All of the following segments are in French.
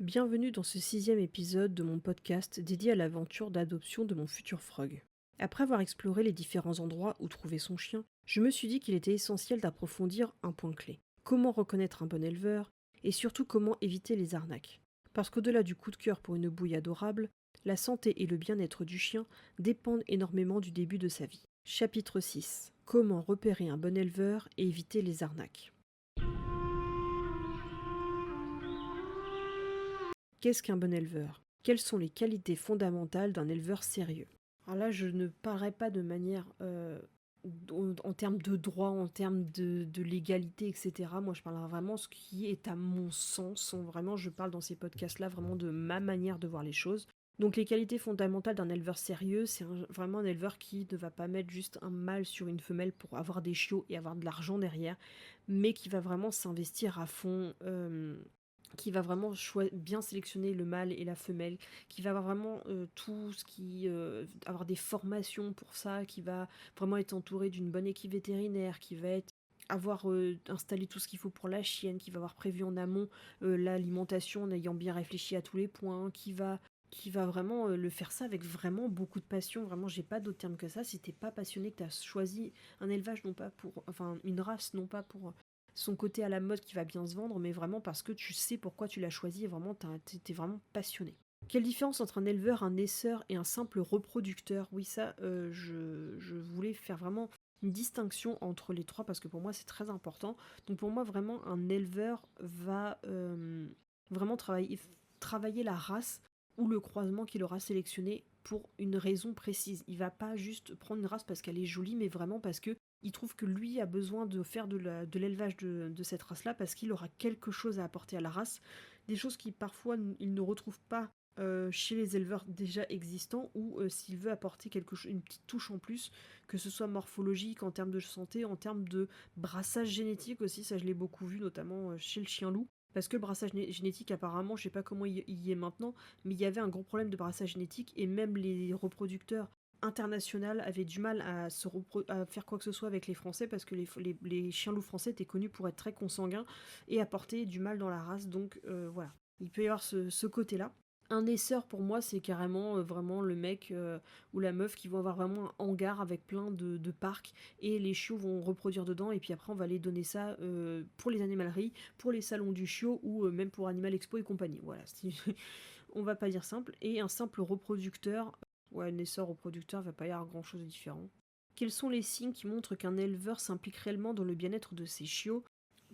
Bienvenue dans ce 6e épisode de mon podcast dédié à l'aventure d'adoption de mon futur frog. Après avoir exploré les différents endroits où trouver son chien, je me suis dit qu'il était essentiel d'approfondir un point clé. Comment reconnaître un bon éleveur et surtout comment éviter les arnaques. Parce qu'au-delà du coup de cœur pour une bouille adorable, la santé et le bien-être du chien dépendent énormément du début de sa vie. Chapitre 6. Comment repérer un bon éleveur et éviter les arnaques. Qu'est-ce qu'un bon éleveur? Quelles sont les qualités fondamentales d'un éleveur sérieux? Alors là, je ne parlerai pas de manière en termes de droit, en termes de légalité, etc. Moi, je parlerai vraiment ce qui est à mon sens. Vraiment, je parle dans ces podcasts-là vraiment de ma manière de voir les choses. Donc les qualités fondamentales d'un éleveur sérieux, c'est vraiment un éleveur qui ne va pas mettre juste un mâle sur une femelle pour avoir des chiots et avoir de l'argent derrière, mais qui va vraiment s'investir à fond, qui va vraiment bien sélectionner le mâle et la femelle, qui va avoir vraiment tout ce qui... avoir des formations pour ça, qui va vraiment être entouré d'une bonne équipe vétérinaire, qui va avoir installé tout ce qu'il faut pour la chienne, qui va avoir prévu en amont l'alimentation en ayant bien réfléchi à tous les points, qui va vraiment le faire ça avec vraiment beaucoup de passion. Vraiment, j'ai pas d'autre terme que ça. Si t'es pas passionné, que t'as choisi un élevage non pas pour... Enfin, une race non pas pour son côté à la mode qui va bien se vendre, mais vraiment parce que tu sais pourquoi tu l'as choisi et vraiment t'es vraiment passionné. Quelle différence entre un éleveur, un naisseur et un simple reproducteur? Oui, ça, je voulais faire vraiment une distinction entre les trois parce que pour moi c'est très important. Donc pour moi vraiment un éleveur va vraiment travailler la race ou le croisement qu'il aura sélectionné pour une raison précise. Il va pas juste prendre une race parce qu'elle est jolie, mais vraiment parce que il trouve que lui a besoin de faire de l'élevage de cette race-là parce qu'il aura quelque chose à apporter à la race, des choses qui parfois il ne retrouve pas chez les éleveurs déjà existants ou s'il veut apporter une petite touche en plus, que ce soit morphologique, en termes de santé, en termes de brassage génétique aussi, ça je l'ai beaucoup vu notamment chez le chien-loup. Parce que le brassage génétique, apparemment, je sais pas comment il y est maintenant, mais il y avait un gros problème de brassage génétique et même les reproducteurs international avait du mal à faire quoi que ce soit avec les Français parce que les chiens loups français étaient connus pour être très consanguins et apporter du mal dans la race. Donc voilà, il peut y avoir ce côté-là. Un naisseur pour moi c'est carrément vraiment le mec ou la meuf qui vont avoir vraiment un hangar avec plein de parcs et les chiots vont reproduire dedans et puis après on va les donner ça pour les animaleries, pour les salons du chiot ou même pour Animal Expo et compagnie. Voilà, on va pas dire simple. Et un simple reproducteur, ouais, naisseur reproducteur, va pas y avoir grand chose de différent. Quels sont les signes qui montrent qu'un éleveur s'implique réellement dans le bien-être de ses chiots?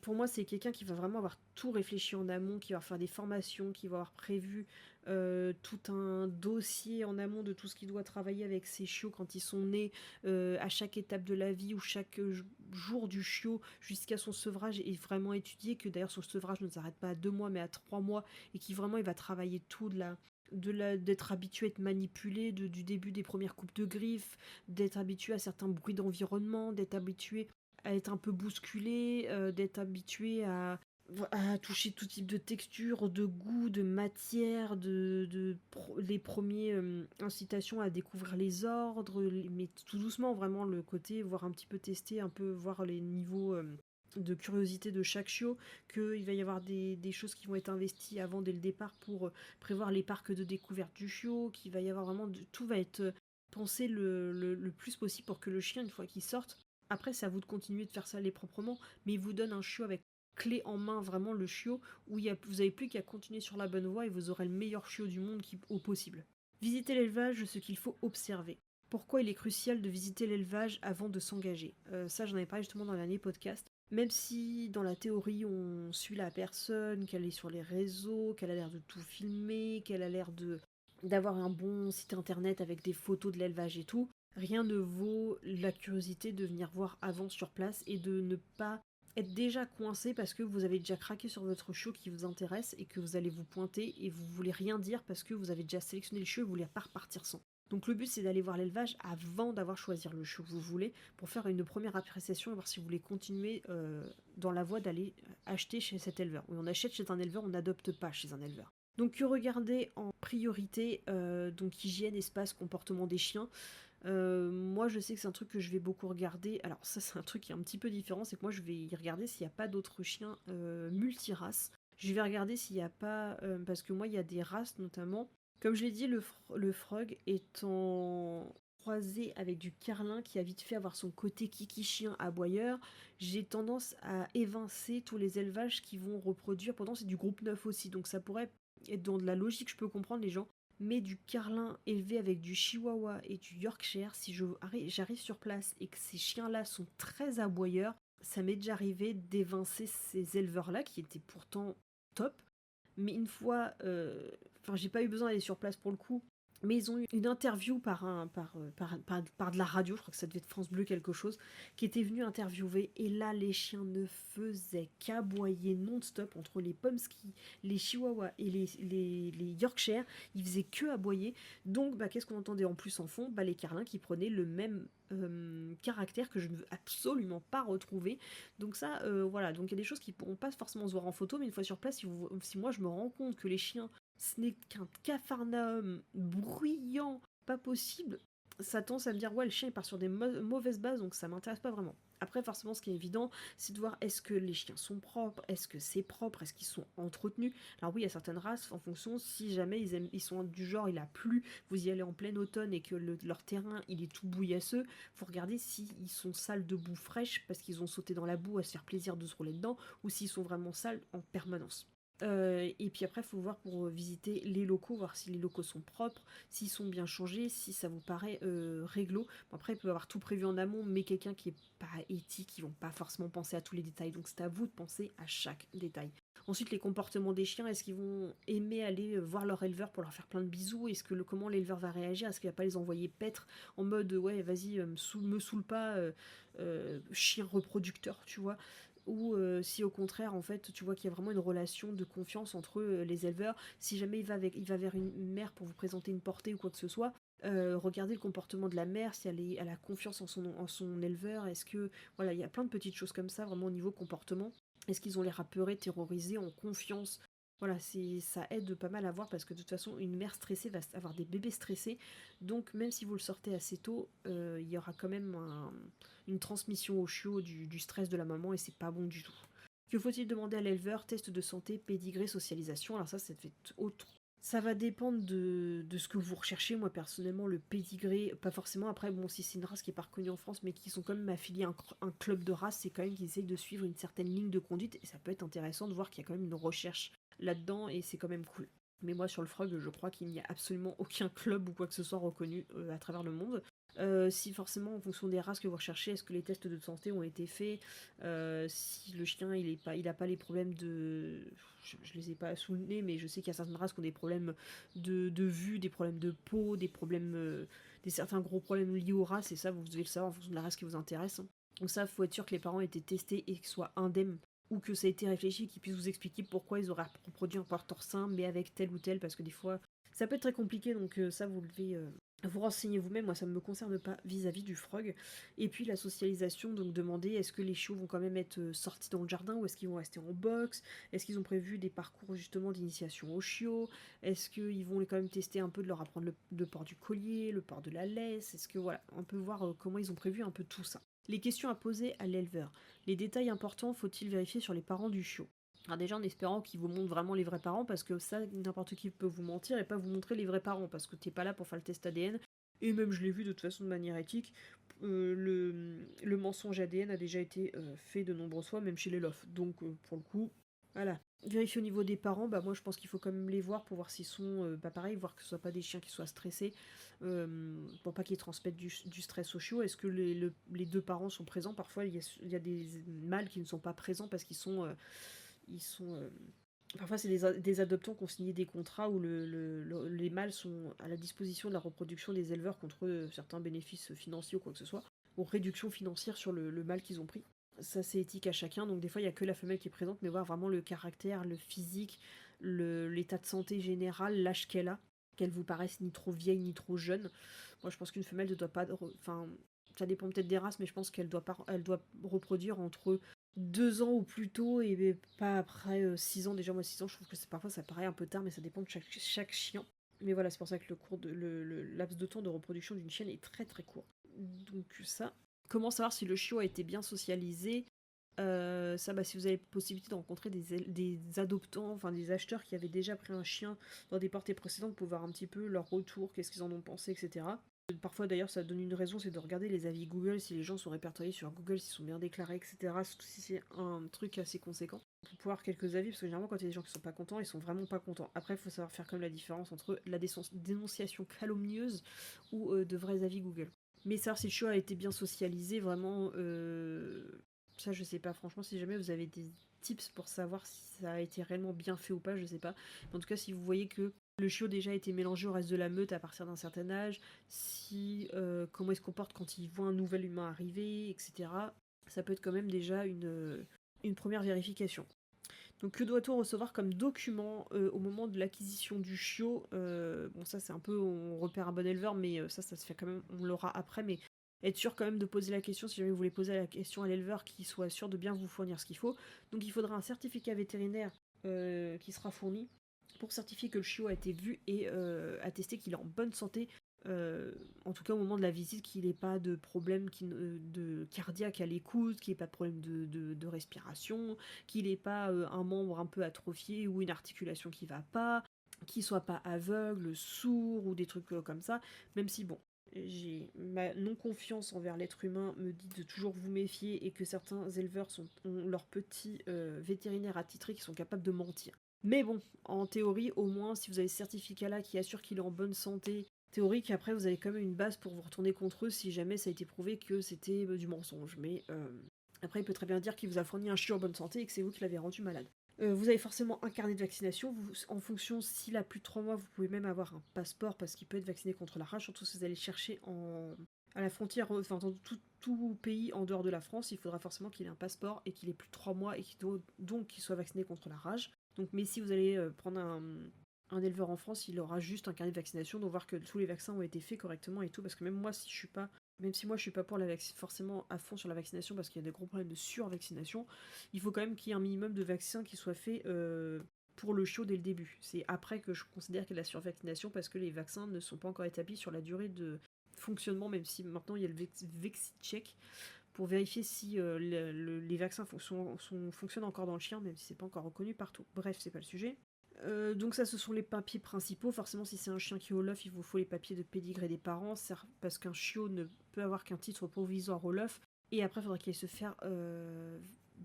Pour moi, c'est quelqu'un qui va vraiment avoir tout réfléchi en amont, qui va faire des formations, qui va avoir prévu tout un dossier en amont de tout ce qu'il doit travailler avec ses chiots quand ils sont nés, à chaque étape de la vie ou chaque jour du chiot jusqu'à son sevrage est vraiment étudié, que d'ailleurs son sevrage ne s'arrête pas à 2 mois mais à 3 mois et qui vraiment il va travailler tout d'être habitué à être manipulé du début des premières coupes de griffes, d'être habitué à certains bruits d'environnement, d'être habitué à être un peu bousculé, d'être habitué à toucher tout type de texture, de goût, de matière, les premiers incitations à découvrir les ordres, mais tout doucement vraiment le côté, voir un petit peu tester, un peu voir les niveaux de curiosité de chaque chiot, qu'il va y avoir des choses qui vont être investies avant dès le départ pour prévoir les parcs de découverte du chiot, qu'il va y avoir vraiment tout va être pensé le plus possible pour que le chien, une fois qu'il sorte, après c'est à vous de continuer de faire ça les proprement, mais il vous donne un chiot avec clé en main, vraiment le chiot, où vous n'avez plus qu'à continuer sur la bonne voie et vous aurez le meilleur chiot du monde au possible. Visiter l'élevage, ce qu'il faut observer. Pourquoi il est crucial de visiter l'élevage avant de s'engager? Ça, j'en avais parlé justement dans le dernier podcast. Même si dans la théorie on suit la personne, qu'elle est sur les réseaux, qu'elle a l'air de tout filmer, qu'elle a l'air d'avoir un bon site internet avec des photos de l'élevage et tout, rien ne vaut la curiosité de venir voir avant sur place et de ne pas être déjà coincé parce que vous avez déjà craqué sur votre chiot qui vous intéresse et que vous allez vous pointer et vous voulez rien dire parce que vous avez déjà sélectionné le chiot et vous voulez pas repartir sans. Donc le but c'est d'aller voir l'élevage avant d'avoir choisi le chiot que vous voulez pour faire une première appréciation et voir si vous voulez continuer dans la voie d'aller acheter chez cet éleveur. Oui, on achète chez un éleveur, on n'adopte pas chez un éleveur. Donc que regarder en priorité, donc hygiène, espace, comportement des chiens. Moi je sais que c'est un truc que je vais beaucoup regarder. Alors ça c'est un truc qui est un petit peu différent, c'est que moi je vais y regarder s'il n'y a pas d'autres chiens multiraces. Je vais regarder s'il n'y a pas... parce que moi, il y a des races notamment. Comme je l'ai dit, le frog étant croisé avec du carlin qui a vite fait avoir son côté kiki chien aboyeur, j'ai tendance à évincer tous les élevages qui vont reproduire. Pourtant, c'est du groupe 9 aussi, donc ça pourrait être dans de la logique, je peux comprendre les gens. Mais du carlin élevé avec du chihuahua et du yorkshire, si j'arrive sur place et que ces chiens-là sont très aboyeurs, ça m'est déjà arrivé d'évincer ces éleveurs-là qui étaient pourtant top. Mais une fois, enfin j'ai pas eu besoin d'aller sur place pour le coup, mais ils ont eu une interview par de la radio, je crois que ça devait être France Bleu quelque chose, qui était venu interviewer, et là les chiens ne faisaient qu'aboyer non-stop entre les pomsky, les chihuahuas et les yorkshire, ils faisaient que aboyer. Donc bah, qu'est-ce qu'on entendait en plus en fond, bah, les carlins qui prenaient le même caractère que je ne veux absolument pas retrouver. Donc ça, voilà, donc il y a des choses qui pourront pas forcément se voir en photo, mais une fois sur place, si moi je me rends compte que les chiens ce n'est qu'un capharnaüm bruyant, pas possible, ça tend à me dire ouais le chien il part sur des mauvaises bases, donc ça m'intéresse pas vraiment. Après forcément ce qui est évident c'est de voir est-ce que les chiens sont propres, est-ce que c'est propre, est-ce qu'ils sont entretenus. Alors oui il y a certaines races en fonction si jamais ils sont du genre il a plu, vous y allez en plein automne et que leur terrain il est tout bouillasseux, faut regarder s'ils sont sales de boue fraîche parce qu'ils ont sauté dans la boue à se faire plaisir de se rouler dedans, ou s'ils sont vraiment sales en permanence. Et puis après, il faut voir pour visiter les locaux, voir si les locaux sont propres, s'ils sont bien changés, si ça vous paraît réglo. Bon, après, il peut y avoir tout prévu en amont, mais quelqu'un qui est pas éthique, ils vont pas forcément penser à tous les détails. Donc c'est à vous de penser à chaque détail. Ensuite, les comportements des chiens, est-ce qu'ils vont aimer aller voir leur éleveur pour leur faire plein de bisous? Est-ce que comment l'éleveur va réagir? Est-ce qu'il va pas les envoyer paître en mode ouais, vas-y, me saoule pas, chien reproducteur, tu vois? Ou si au contraire en fait tu vois qu'il y a vraiment une relation de confiance entre les éleveurs, si jamais il va vers une mère pour vous présenter une portée ou quoi que ce soit, regardez le comportement de la mère, si elle a confiance en son éleveur, est-ce que voilà, il y a plein de petites choses comme ça vraiment au niveau comportement, est-ce qu'ils ont l'air apeurés, terrorisés, en confiance, voilà, ça aide pas mal à voir parce que de toute façon une mère stressée va avoir des bébés stressés, donc même si vous le sortez assez tôt, il y aura quand même une transmission au chiot du stress de la maman et c'est pas bon du tout. Que faut-il demander à l'éleveur? Test de santé, pédigré, socialisation. Alors ça fait autre. Ça va dépendre de ce que vous recherchez. Moi personnellement le pédigré, pas forcément. Après bon si c'est une race qui est pas reconnue en France mais qui sont quand même affiliés à un club de race, c'est quand même qu'ils essayent de suivre une certaine ligne de conduite et ça peut être intéressant de voir qu'il y a quand même une recherche là-dedans et c'est quand même cool. Mais moi sur le frog je crois qu'il n'y a absolument aucun club ou quoi que ce soit reconnu à travers le monde. Si forcément en fonction des races que vous recherchez, est-ce que les tests de santé ont été faits, si le chien il a pas les problèmes de... Je les ai pas sous le nez, mais je sais qu'il y a certaines races qui ont des problèmes de vue, des problèmes de peau, des problèmes, certains gros problèmes liés aux races, et ça vous devez le savoir en fonction de la race qui vous intéresse. Donc ça, faut être sûr que les parents aient été testés et qu'ils soient indemnes, ou que ça a été réfléchi, qu'ils puissent vous expliquer pourquoi ils auraient reproduit un porteur sain, mais avec tel ou tel, parce que des fois, ça peut être très compliqué, donc ça, vous devez vous renseignez vous-même, moi ça ne me concerne pas vis-à-vis du frog. Et puis la socialisation, donc demander est-ce que les chiots vont quand même être sortis dans le jardin ou est-ce qu'ils vont rester en box, est-ce qu'ils ont prévu des parcours justement d'initiation aux chiots, est-ce qu'ils vont quand même tester un peu de leur apprendre le port du collier, le port de la laisse, est-ce que voilà, on peut voir comment ils ont prévu un peu tout ça. Les questions à poser à l'éleveur. Les détails importants faut-il vérifier sur les parents du chiot? Alors déjà en espérant qu'ils vous montrent vraiment les vrais parents, parce que ça, n'importe qui peut vous mentir et pas vous montrer les vrais parents, parce que t'es pas là pour faire le test ADN, et même je l'ai vu de toute façon de manière éthique, le mensonge ADN a déjà été fait de nombreuses fois, même chez les lofts, donc pour le coup, voilà. Vérifier au niveau des parents, bah moi je pense qu'il faut quand même les voir pour voir s'ils sont, bah pareil, voir que ce soit pas des chiens qui soient stressés, pour pas qu'ils transmettent du stress aux chiots. Est-ce que les deux parents sont présents? Parfois il y a des mâles qui ne sont pas présents parce qu'ils sont parfois, c'est des adoptants qui ont signé des contrats où les mâles sont à la disposition de la reproduction des éleveurs contre certains bénéfices financiers ou quoi que ce soit, ou réduction financière sur le mâle qu'ils ont pris. Ça, c'est éthique à chacun, donc des fois, il n'y a que la femelle qui est présente, mais voir vraiment le caractère, le physique, l'état de santé général, l'âge qu'elle a, qu'elle vous paraisse ni trop vieille ni trop jeune. Moi, je pense qu'une femelle ne doit pas... Enfin, ça dépend peut-être des races, mais je pense elle doit reproduire entre 2 ans ou plus tôt et pas après 6 ans. Déjà moi 6 ans je trouve que parfois ça paraît un peu tard mais ça dépend de chaque chien. Mais voilà c'est pour ça que le laps de temps de reproduction d'une chienne est très très court. Donc ça. Comment savoir si le chiot a été bien socialisé? Ça, bah, si vous avez la possibilité de rencontrer des adoptants, enfin des acheteurs qui avaient déjà pris un chien dans des portées précédentes pour voir un petit peu leur retour, qu'est-ce qu'ils en ont pensé, etc. Parfois d'ailleurs ça donne une raison, c'est de regarder les avis Google, si les gens sont répertoriés sur Google, s'ils sont bien déclarés, etc. Surtout si c'est un truc assez conséquent. Pour pouvoir quelques avis, parce que généralement quand il y a des gens qui sont pas contents, ils sont vraiment pas contents. Après il faut savoir faire comme la différence entre la dénonciation calomnieuse ou de vrais avis Google. Mais savoir si le chiot a été bien socialisé, vraiment, ça je sais pas. Franchement, si jamais vous avez des tips pour savoir si ça a été réellement bien fait ou pas, je sais pas. Mais en tout cas, si vous voyez que le chiot déjà a été mélangé au reste de la meute à partir d'un certain âge, si comment il se comporte quand il voit un nouvel humain arriver, etc. Ça peut être quand même déjà une première vérification. Donc que doit-on recevoir comme document au moment de l'acquisition du chiot? Bon ça c'est un peu, on repère un bon éleveur, mais ça se fait quand même, on l'aura après, mais être sûr quand même de poser la question, si jamais vous voulez poser la question à l'éleveur, qu'il soit sûr de bien vous fournir ce qu'il faut. Donc il faudra un certificat vétérinaire qui sera fourni pour certifier que le chiot a été vu et attester qu'il est en bonne santé, en tout cas au moment de la visite, qu'il n'ait pas de problème de cardiaque à l'écoute, qu'il n'ait pas de problème de respiration, qu'il n'ait pas un membre un peu atrophié ou une articulation qui va pas, qu'il soit pas aveugle, sourd ou des trucs comme ça, même si bon, j'ai ma non-confiance envers l'être humain me dit de toujours vous méfier et que certains éleveurs ont leurs petits vétérinaires attitrés qui sont capables de mentir. Mais bon, en théorie, au moins, si vous avez ce certificat-là qui assure qu'il est en bonne santé, théorique, après, vous avez quand même une base pour vous retourner contre eux si jamais ça a été prouvé que c'était du mensonge. Mais après, il peut très bien dire qu'il vous a fourni un chiot en bonne santé et que c'est vous qui l'avez rendu malade. Vous avez forcément un carnet de vaccination. En fonction, s'il a plus de 3 mois, vous pouvez même avoir un passeport parce qu'il peut être vacciné contre la rage, surtout si vous allez chercher à la frontière, enfin dans tout pays en dehors de la France, il faudra forcément qu'il ait un passeport et qu'il ait plus de 3 mois et donc qu'il soit vacciné contre la rage. Donc, mais si vous allez prendre un éleveur en France, il aura juste un carnet de vaccination, donc voir que tous les vaccins ont été faits correctement et tout, parce que même moi, si moi je suis pas pour forcément à fond sur la vaccination, parce qu'il y a des gros problèmes de survaccination, il faut quand même qu'il y ait un minimum de vaccins qui soient faits pour le chiot dès le début. C'est après que je considère qu'il y a de la survaccination, parce que les vaccins ne sont pas encore établis sur la durée de fonctionnement, même si maintenant il y a le VexiCheck pour vérifier si les vaccins fonctionnent encore dans le chien, même si c'est pas encore reconnu partout. Bref, c'est pas le sujet. Donc ça, ce sont les papiers principaux. Forcément, si c'est un chien qui est Olof, il vous faut les papiers de pédigré des parents, parce qu'un chiot ne peut avoir qu'un titre provisoire Olof, et après, il faudra qu'il aille se faire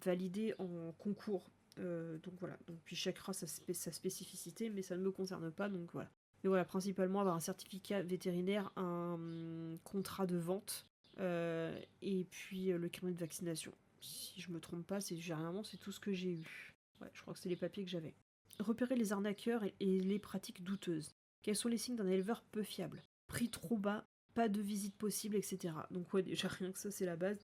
valider en concours. Donc voilà. Donc, puis chaque race a sa spécificité, mais ça ne me concerne pas, donc voilà. Mais voilà, principalement avoir un certificat vétérinaire, un contrat de vente, et puis le carnet de vaccination. Si je me trompe pas, généralement c'est tout ce que j'ai eu. Ouais, je crois que c'est les papiers que j'avais. Repérer les arnaqueurs et les pratiques douteuses. Quels sont les signes d'un éleveur peu fiable? Prix trop bas, pas de visite possible, etc. Donc ouais, déjà rien que ça, c'est la base.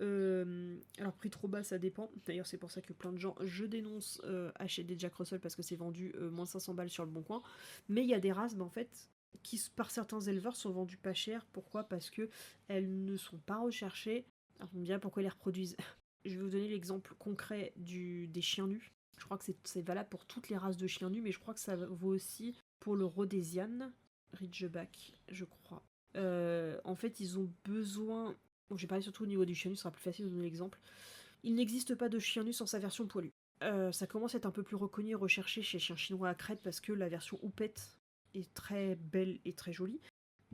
Alors prix trop bas, ça dépend. D'ailleurs, c'est pour ça que plein de gens, je dénonce, achètent des Jack Russell parce que c'est vendu moins 500 balles sur le bon coin. Mais il y a des races, en fait, qui par certains éleveurs sont vendues pas cher. Pourquoi? Parce que elles ne sont pas recherchées. Alors, on me dira pourquoi elles les reproduisent. Je vais vous donner l'exemple concret des chiens nus. Je crois que c'est valable pour toutes les races de chiens nus, mais je crois que ça vaut aussi pour le Rhodesian Ridgeback, je crois. En fait, ils ont besoin... Bon, j'ai parlé surtout au niveau du chien nu, ce sera plus facile de donner l'exemple. Il n'existe pas de chien nu sans sa version poilue. Ça commence à être un peu plus reconnu et recherché chez chiens chinois à crête parce que la version houppette est très belle et très jolie.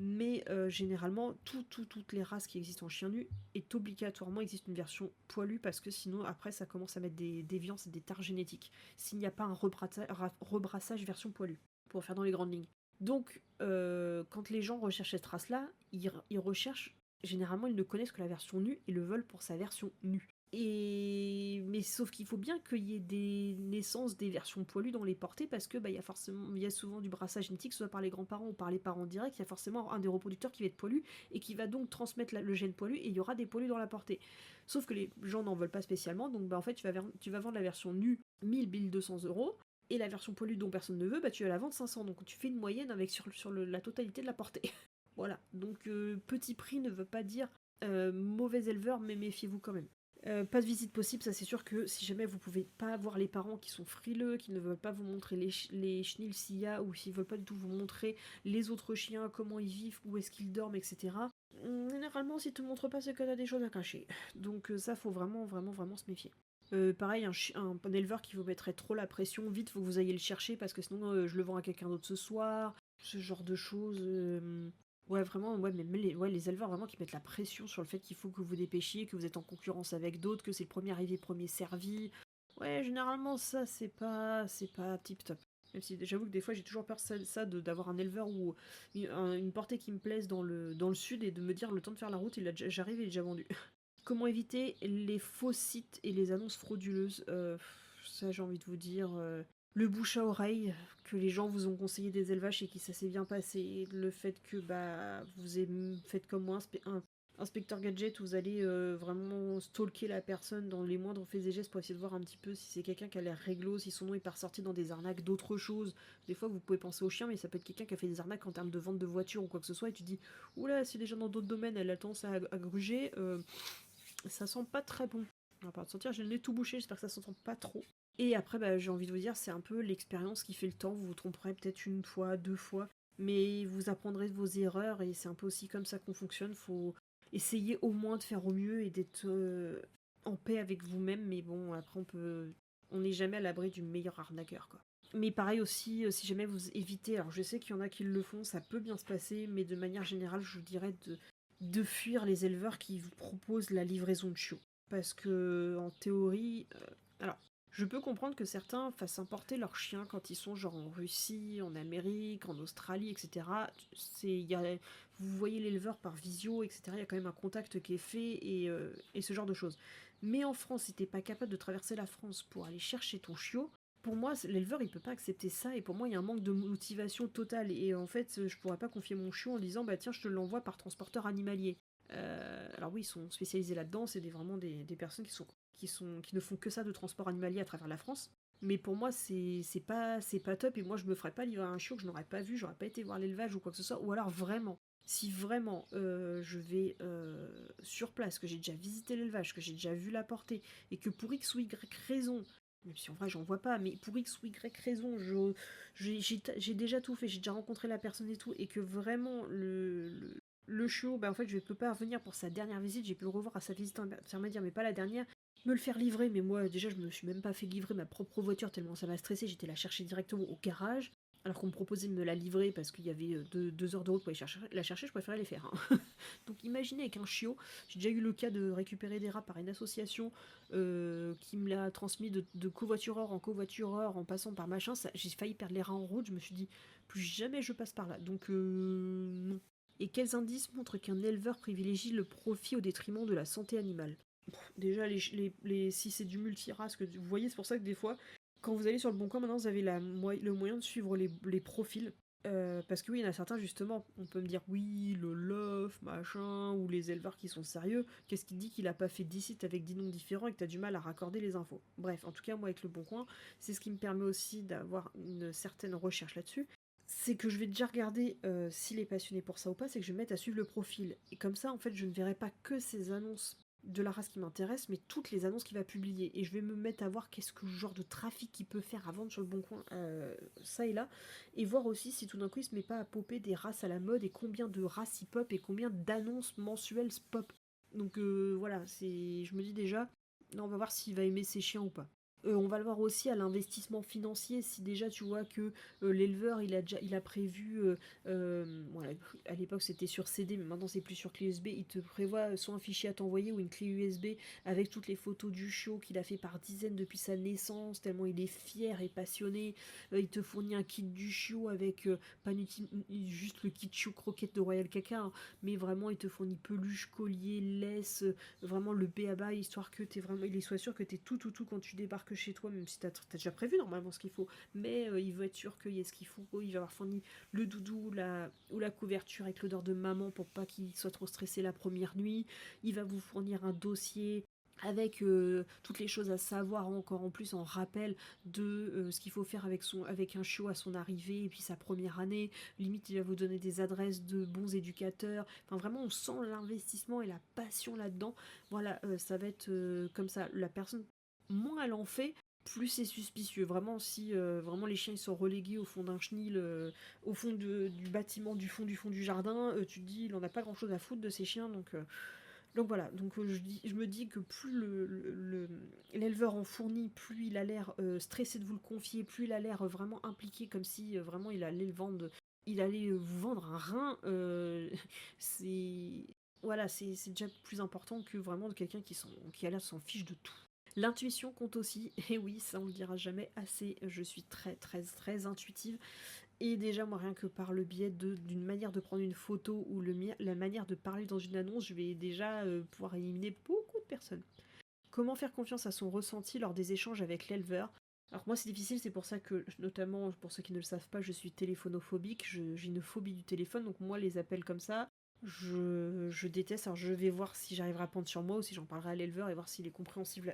Mais généralement, toutes les races qui existent en chien nu est obligatoirement existe une version poilue parce que sinon après ça commence à mettre des déviances et des tares génétiques. S'il n'y a pas un rebrassage version poilue, pour faire dans les grandes lignes. Donc quand les gens recherchent cette race-là, ils recherchent, généralement ils ne connaissent que la version nue et le veulent pour sa version nue. Mais sauf qu'il faut bien qu'il y ait des naissances des versions poilues dans les portées parce que il y a souvent du brassage génétique, soit par les grands-parents ou par les parents directs, il y a forcément un des reproducteurs qui va être poilu et qui va donc transmettre le gène poilu et il y aura des poilus dans la portée. Sauf que les gens n'en veulent pas spécialement, donc en fait tu vas vendre la version nue 1200 euros et la version poilue dont personne ne veut, tu vas la vendre 500, donc tu fais une moyenne avec sur la totalité de la portée. Voilà, donc petit prix ne veut pas dire mauvais éleveur, mais méfiez-vous quand même. Pas de visite possible, ça c'est sûr que si jamais vous pouvez pas avoir les parents qui sont frileux, qui ne veulent pas vous montrer les chenilles s'il y a, ou s'ils veulent pas du tout vous montrer les autres chiens, comment ils vivent, où est-ce qu'ils dorment, etc. Généralement, s'ils te montrent pas, c'est que t'as des choses à cacher. Donc ça, faut vraiment, vraiment, vraiment se méfier. Pareil, un éleveur qui vous mettrait trop la pression, vite, faut que vous ayez le chercher parce que sinon je le vends à quelqu'un d'autre ce soir, ce genre de choses. Ouais, vraiment, ouais, mais les éleveurs vraiment qui mettent la pression sur le fait qu'il faut que vous dépêchiez, que vous êtes en concurrence avec d'autres, que c'est le premier arrivé, premier servi. Ouais, généralement, ça, c'est pas tip top. Même si j'avoue que des fois, j'ai toujours peur d'avoir un éleveur ou une portée qui me plaise dans le sud et de me dire le temps de faire la route, j'arrive et il est déjà vendu. Comment éviter les faux sites et les annonces frauduleuses? Ça, j'ai envie de vous dire, le bouche à oreille, que les gens vous ont conseillé des élevages et que ça s'est bien passé, le fait que bah faites comme moi, inspecteur gadget, vous allez vraiment stalker la personne dans les moindres faits et gestes pour essayer de voir un petit peu si c'est quelqu'un qui a l'air réglo, si son nom est pas ressorti dans des arnaques d'autres choses. Des fois, vous pouvez penser au chien, mais ça peut être quelqu'un qui a fait des arnaques en termes de vente de voitures ou quoi que ce soit, et tu dis, oula, si déjà dans d'autres domaines, elle a tendance à gruger, ça sent pas très bon. On va pas te sentir, j'ai le nez tout bouché, j'espère que ça s'entend pas trop. Et après, bah, j'ai envie de vous dire, c'est un peu l'expérience qui fait le temps. Vous vous tromperez peut-être une fois, deux fois, mais vous apprendrez de vos erreurs et c'est un peu aussi comme ça qu'on fonctionne. Faut essayer au moins de faire au mieux et d'être en paix avec vous-même. Mais bon, après, on n'est jamais à l'abri du meilleur arnaqueur, quoi. Mais pareil aussi, si jamais vous évitez, alors je sais qu'il y en a qui le font, ça peut bien se passer, mais de manière générale, je vous dirais de fuir les éleveurs qui vous proposent la livraison de chiots. Parce que, en théorie, alors, je peux comprendre que certains fassent importer leurs chiens quand ils sont genre en Russie, en Amérique, en Australie, etc. Vous voyez l'éleveur par visio, etc. Il y a quand même un contact qui est fait et ce genre de choses. Mais en France, si t'es pas capable de traverser la France pour aller chercher ton chiot, pour moi, l'éleveur, il peut pas accepter ça, et pour moi, il y a un manque de motivation totale. Et en fait, je pourrais pas confier mon chiot en disant, bah tiens, je te l'envoie par transporteur animalier. Alors oui, ils sont spécialisés là-dedans, c'est vraiment des personnes qui ne font que ça de transport animalier à travers la France. Mais pour moi, c'est pas top, et moi, je me ferais pas livrer un chiot que je n'aurais pas vu, j'aurais pas été voir l'élevage ou quoi que ce soit. Ou alors vraiment, si vraiment je vais sur place, que j'ai déjà visité l'élevage, que j'ai déjà vu la portée, et que pour X ou Y raison, même si en vrai j'en vois pas, mais pour X ou Y raison, j'ai déjà tout fait, j'ai déjà rencontré la personne et tout, et que vraiment le chiot, bah en fait je peux pas revenir pour sa dernière visite, j'ai pu le revoir à sa visite intermédiaire, mais pas la dernière, me le faire livrer, mais moi déjà je me suis même pas fait livrer ma propre voiture tellement ça m'a stressé, j'étais la chercher directement au garage, alors qu'on me proposait de me la livrer parce qu'il y avait 2 heures de route pour la chercher, je préférais les faire. Hein. Donc imaginez avec un chiot, j'ai déjà eu le cas de récupérer des rats par une association qui me l'a transmis de covoitureur en covoitureur en passant par machin, j'ai failli perdre les rats en route, je me suis dit plus jamais je passe par là, donc non. Et quels indices montrent qu'un éleveur privilégie le profit au détriment de la santé animale? Déjà, si c'est du multirace, que vous voyez, c'est pour ça que des fois, quand vous allez sur le bon coin, maintenant, vous avez le moyen de suivre les profils. Parce que oui, il y en a certains, justement, on peut me dire, oui, le lof, machin, ou les éleveurs qui sont sérieux, qu'est-ce qui dit qu'il a pas fait 10 sites avec 10 noms différents et que t'as du mal à raccorder les infos? Bref, en tout cas, moi, avec le bon coin, c'est ce qui me permet aussi d'avoir une certaine recherche là-dessus. C'est que je vais déjà regarder s'il est passionné pour ça ou pas, c'est que je vais me mettre à suivre le profil. Et comme ça, en fait, je ne verrai pas que ces annonces de la race qui m'intéresse, mais toutes les annonces qu'il va publier. Et je vais me mettre à voir qu'est-ce que genre de trafic il peut faire à vendre sur le bon coin, ça et là. Et voir aussi si tout d'un coup il se met pas à popper des races à la mode et combien de races il pop et combien d'annonces mensuelles pop. Donc voilà, je me dis déjà, on va voir s'il va aimer ses chiens ou pas. On va le voir aussi à l'investissement financier, si déjà tu vois que l'éleveur il a prévu, voilà, à l'époque c'était sur CD, mais maintenant c'est plus sur clé USB, il te prévoit soit un fichier à t'envoyer ou une clé USB avec toutes les photos du chiot qu'il a fait par dizaines depuis sa naissance, tellement il est fier et passionné. Il te fournit un kit du chiot avec pas juste le kit chiot croquette de Royal Caca, hein, mais vraiment il te fournit peluche, collier, laisse, vraiment le B à bas, histoire que il soit sûr que t'es tout quand tu débarques chez toi, même si t'as déjà prévu normalement ce qu'il faut, mais il veut être sûr qu'il y ait ce qu'il faut, il va avoir fourni le doudou ou la couverture avec l'odeur de maman pour pas qu'il soit trop stressé la première nuit, il va vous fournir un dossier avec toutes les choses à savoir encore en plus en rappel de ce qu'il faut faire avec un chiot à son arrivée et puis sa première année. Limite, il va vous donner des adresses de bons éducateurs. Enfin, vraiment, on sent l'investissement et la passion là-dedans. Voilà, ça va être comme ça. La personne, moins elle en fait, plus c'est suspicieux. Vraiment, si vraiment les chiens ils sont relégués au fond d'un chenil, au fond du bâtiment, du fond du jardin, tu te dis, il en a pas grand-chose à foutre de ces chiens, donc voilà, donc je me dis que plus l'éleveur en fournit, plus il a l'air stressé de vous le confier, plus il a l'air vraiment impliqué, comme si vraiment il allait vous vendre un rein. C'est voilà, c'est déjà plus important que vraiment de quelqu'un qui a l'air s'en fiche de tout. L'intuition compte aussi, et oui, ça on le dira jamais assez. Je suis très très très intuitive. Et déjà, moi, rien que par le biais d'une manière de prendre une photo ou la manière de parler dans une annonce, je vais déjà pouvoir éliminer beaucoup de personnes. Comment faire confiance à son ressenti lors des échanges avec l'éleveur? Alors moi c'est difficile, c'est pour ça que, notamment pour ceux qui ne le savent pas, je suis téléphonophobique, j'ai une phobie du téléphone, donc moi les appels comme ça, je déteste. Alors je vais voir si j'arriverai à prendre sur moi ou si j'en parlerai à l'éleveur et voir s'il est compréhensif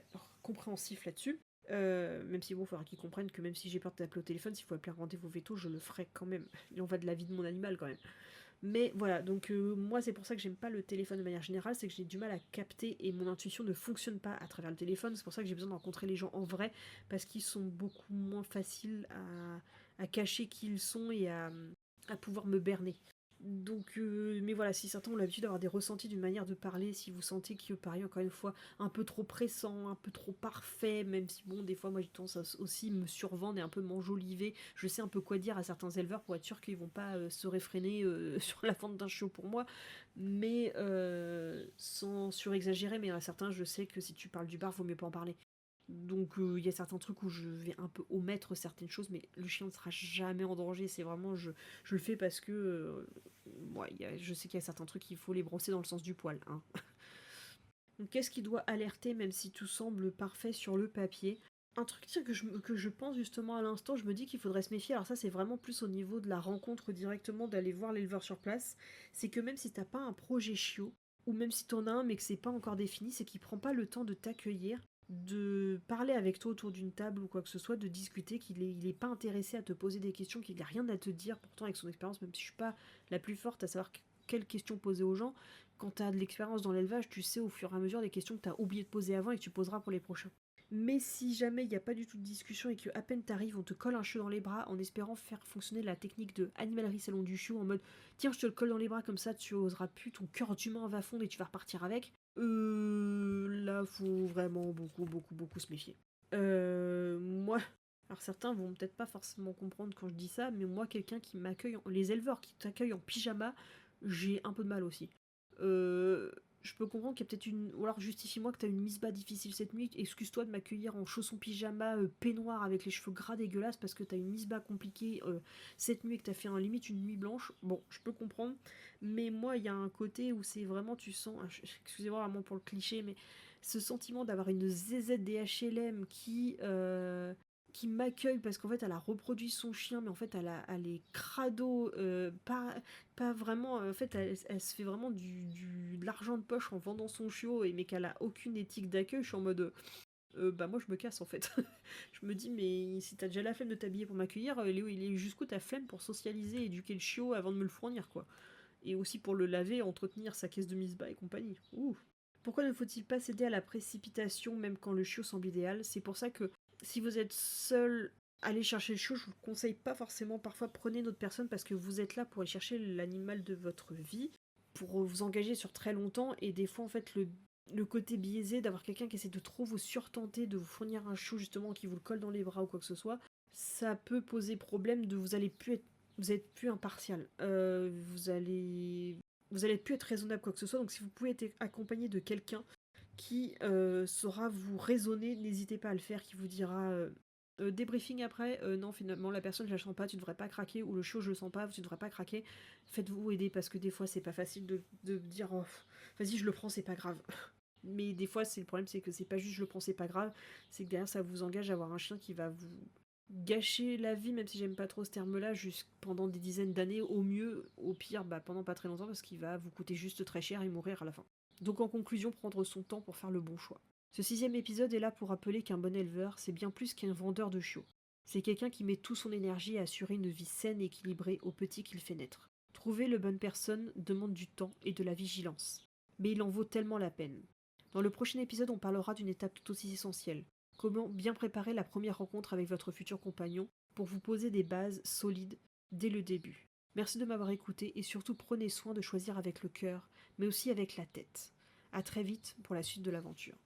là-dessus. Même si bon, il faudra qu'ils comprennent que même si j'ai peur de t'appeler au téléphone, s'il faut appeler un rendez-vous veto, je le ferai quand même. Il en va de la vie de mon animal quand même. Mais voilà, donc moi c'est pour ça que j'aime pas le téléphone de manière générale, c'est que j'ai du mal à capter et mon intuition ne fonctionne pas à travers le téléphone. C'est pour ça que j'ai besoin de rencontrer les gens en vrai, parce qu'ils sont beaucoup moins faciles à cacher qui ils sont et à pouvoir me berner. Donc, mais voilà, si certains ont l'habitude d'avoir des ressentis d'une manière de parler, si vous sentez que Paris, encore une fois, un peu trop pressant, un peu trop parfait, même si bon, des fois, moi j'ai tendance à aussi me survendre et un peu m'enjoliver, je sais un peu quoi dire à certains éleveurs pour être sûr qu'ils vont pas se réfréner sur la vente d'un chiot pour moi, mais sans surexagérer, mais à certains, je sais que si tu parles du bar, vaut mieux pas en parler. Donc il y a certains trucs où je vais un peu omettre certaines choses, mais le chien ne sera jamais en danger. C'est vraiment, je le fais parce que ouais, je sais qu'il y a certains trucs qu'il faut les brosser dans le sens du poil. Hein. Donc qu'est-ce qui doit alerter, même si tout semble parfait sur le papier? Un truc que je pense justement à l'instant, je me dis qu'il faudrait se méfier. Alors ça, c'est vraiment plus au niveau de la rencontre directement, d'aller voir l'éleveur sur place. C'est que même si t'as pas un projet chiot, ou même si t'en as un mais que c'est pas encore défini, c'est qu'il prend pas le temps de t'accueillir, de parler avec toi autour d'une table ou quoi que ce soit, de discuter, il est pas intéressé à te poser des questions, qu'il a rien à te dire. Pourtant, avec son expérience, même si je suis pas la plus forte à savoir quelles questions poser aux gens, quand tu as de l'expérience dans l'élevage, tu sais au fur et à mesure des questions que tu as oublié de poser avant et que tu poseras pour les prochains. Mais si jamais il n'y a pas du tout de discussion et que à peine t'arrives, on te colle un chiot dans les bras en espérant faire fonctionner la technique de animalerie salon du chiot en mode tiens, je te le colle dans les bras comme ça, tu oseras plus, ton cœur d'humain va fondre et tu vas repartir avec. Là, faut vraiment beaucoup se méfier. Moi, alors certains vont peut-être pas forcément comprendre quand je dis ça, mais moi, quelqu'un qui m'accueille, les éleveurs qui t'accueillent en pyjama, j'ai un peu de mal aussi. Je peux comprendre qu'il y a peut-être une. Ou alors justifie-moi que t'as une mise bas difficile cette nuit, excuse-toi de m'accueillir en chaussons pyjama, peignoir avec les cheveux gras dégueulasses parce que t'as une mise bas compliquée cette nuit et que t'as fait limite une nuit blanche. Bon, je peux comprendre, mais moi, il y a un côté où c'est vraiment, tu sens. Excusez-moi vraiment pour le cliché, mais ce sentiment d'avoir une ZZ des HLM qui m'accueille parce qu'en fait elle a reproduit son chien mais en fait elle est crado pas vraiment en fait elle se fait vraiment de l'argent de poche en vendant son chiot mais qu'elle a aucune éthique d'accueil. Je suis en mode bah moi je me casse en fait. Je me dis mais si t'as déjà la flemme de t'habiller pour m'accueillir, il est jusqu'où ta flemme pour socialiser et éduquer le chiot avant de me le fournir quoi, et aussi pour le laver, entretenir sa caisse de mise-bas et compagnie. Ouh. Pourquoi ne faut-il pas céder à la précipitation même quand le chiot semble idéal? C'est pour ça que si vous êtes seul, allez chercher le chiot, je vous le conseille pas forcément. Parfois, prenez une autre personne parce que vous êtes là pour aller chercher l'animal de votre vie, pour vous engager sur très longtemps, et des fois, en fait, le côté biaisé d'avoir quelqu'un qui essaie de trop vous surtenter, de vous fournir un chiot justement qui vous le colle dans les bras ou quoi que ce soit, ça peut poser problème de vous êtes plus impartial. Vous allez plus être raisonnable quoi que ce soit. Donc si vous pouvez être accompagné de quelqu'un qui saura vous raisonner, n'hésitez pas à le faire, qui vous dira débriefing après, non finalement la personne je la sens pas, tu devrais pas craquer, ou le chiot je le sens pas, tu devrais pas craquer. Faites-vous aider parce que des fois c'est pas facile de dire oh, vas-y je le prends, c'est pas grave. Mais des fois c'est le problème, c'est que c'est pas juste je le prends, c'est pas grave, c'est que derrière ça vous engage à avoir un chien qui va vous gâcher la vie, même si j'aime pas trop ce terme-là, juste pendant des dizaines d'années, au mieux, au pire, bah, pendant pas très longtemps, parce qu'il va vous coûter juste très cher et mourir à la fin. Donc en conclusion, prendre son temps pour faire le bon choix. Ce 6e épisode est là pour rappeler qu'un bon éleveur, c'est bien plus qu'un vendeur de chiots. C'est quelqu'un qui met toute son énergie à assurer une vie saine et équilibrée aux petits qu'il fait naître. Trouver la bonne personne demande du temps et de la vigilance. Mais il en vaut tellement la peine. Dans le prochain épisode, on parlera d'une étape tout aussi essentielle. Comment bien préparer la première rencontre avec votre futur compagnon pour vous poser des bases solides dès le début. Merci de m'avoir écouté et surtout prenez soin de choisir avec le cœur, mais aussi avec la tête. À très vite pour la suite de l'aventure.